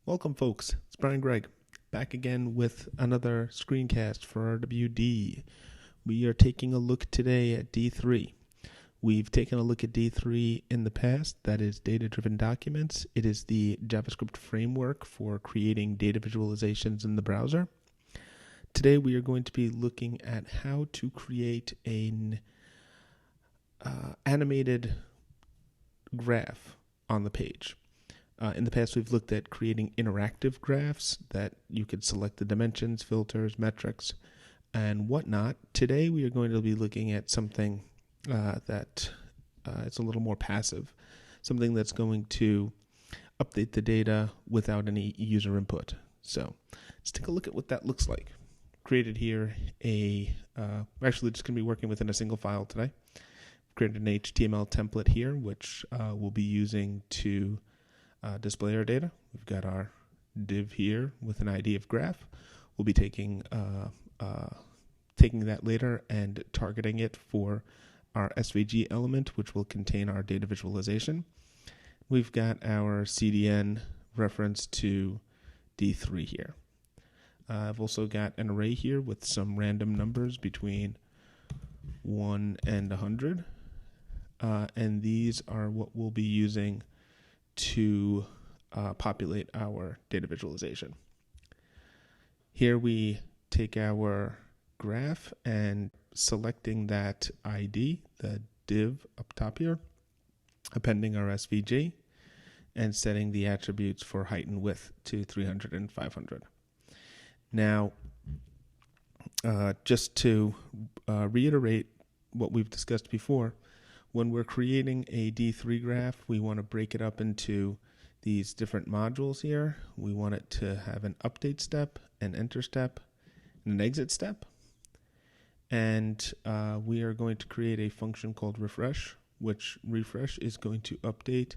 Welcome, folks. It's Brian Gregg, back again with another screencast for RWD. We are taking a look today at D3. We've taken a look at D3 in the past, that is data-driven documents. It is the JavaScript framework for creating data visualizations in the browser. Today we are going to be looking at how to create an animated graph on the page. In the past, we've looked at creating interactive graphs that you could select the dimensions, filters, metrics, and whatnot. Today, we are going to be looking at something that it's a little more passive, something that's going to update the data without any user input. So let's take a look at what that looks like. Created here we're actually just going to be working within a single file today. Created an HTML template here, which we'll be using to display our data. We've got our div here with an ID of graph. We'll be taking that later and targeting it for our SVG element, which will contain our data visualization. We've got our CDN reference to D3 here. I've also got an array here with some random numbers between 1 and 100. And these are what we'll be using to populate our data visualization. Here we take our graph and selecting that ID, the div up top here, appending our SVG, and setting the attributes for height and width to 300 and 500. Now, just to reiterate what we've discussed before, when we're creating a D3 graph, we want to break it up into these different modules here. We want it to have an update step, an enter step, and an exit step. And we are going to create a function called refresh, which refresh is going to update,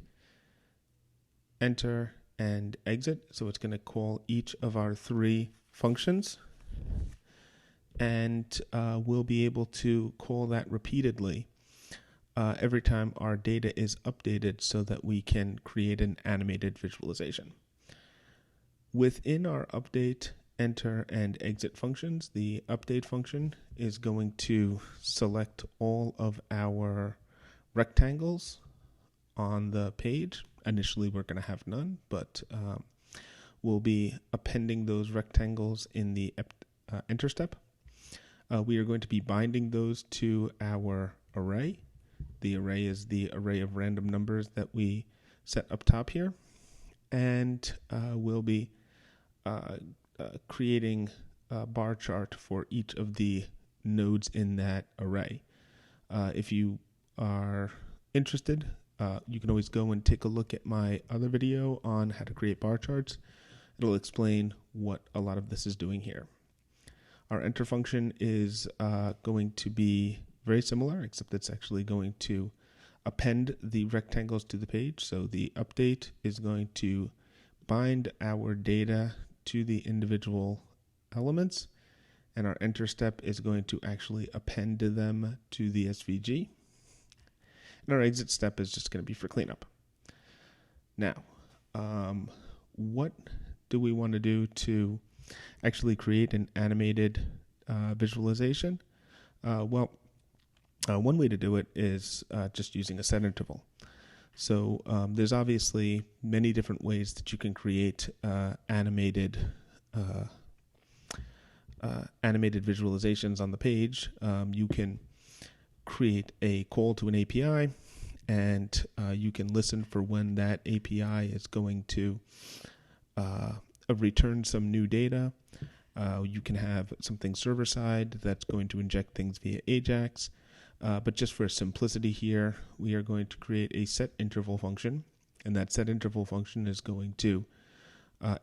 enter, and exit. So it's going to call each of our three functions. And we'll be able to call that repeatedly every time our data is updated so that we can create an animated visualization. Within our update, enter, and exit functions, the update function is going to select all of our rectangles on the page. Initially, we're going to have none, but we'll be appending those rectangles in the enter step. We are going to be binding those to our array. The array is the array of random numbers that we set up top here. And we'll be creating a bar chart for each of the nodes in that array. If you are interested, you can always go and take a look at my other video on how to create bar charts. It'll explain what a lot of this is doing here. Our enter function is going to be very similar, except it's actually going to append the rectangles to the page. So the update is going to bind our data to the individual elements, and our enter step is going to actually append them to the SVG. And our exit step is just going to be for cleanup. Now, what do we want to do to actually create an animated visualization? One way to do it is just using a set interval. So there's obviously many different ways that you can create animated visualizations on the page. You can create a call to an API, and you can listen for when that API is going to return some new data. You can have something server-side that's going to inject things via AJAX. But just for simplicity here, we are going to create a set interval function, and that set interval function is going to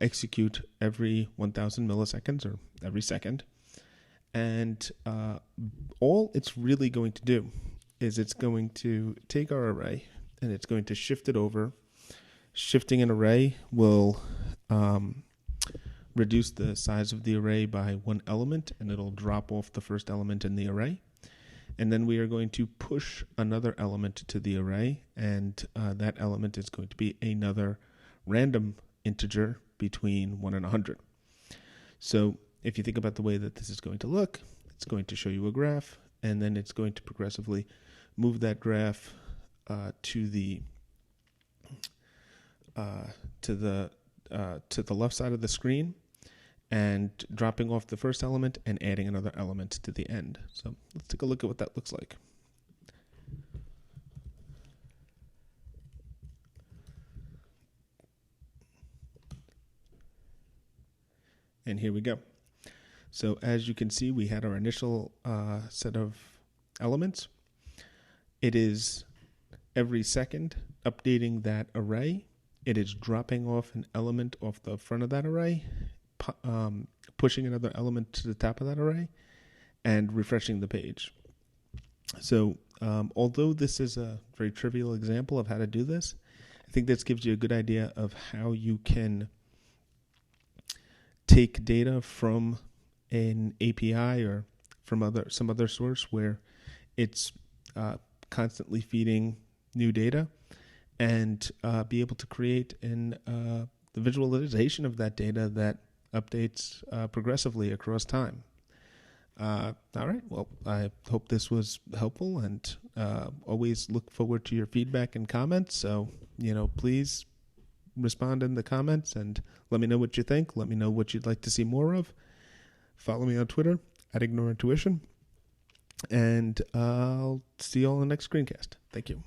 execute every 1,000 milliseconds or every second. And all it's really going to do is it's going to take our array and it's going to shift it over. Shifting an array will reduce the size of the array by one element, and it'll drop off the first element in the array. And then we are going to push another element to the array, and that element is going to be another random integer between 1 and 100. So if you think about the way that this is going to look, it's going to show you a graph, and then it's going to progressively move that graph to the left side of the screen, and dropping off the first element and adding another element to the end. So let's take a look at what that looks like. And here we go. So as you can see, we had our initial set of elements. It is every second updating that array. It is dropping off an element off the front of that array, pushing another element to the top of that array, and refreshing the page. So although this is a very trivial example of how to do this, I think this gives you a good idea of how you can take data from an API or from some other source where it's constantly feeding new data, and be able to create the visualization of that data that updates progressively across time. All right, well, I hope this was helpful, and always look forward to your feedback and comments. So, please respond in the comments and let me know what you think. Let me know what you'd like to see more of. Follow me on Twitter @IgnnoreIntuition, and I'll see you all in the next screencast. Thank you.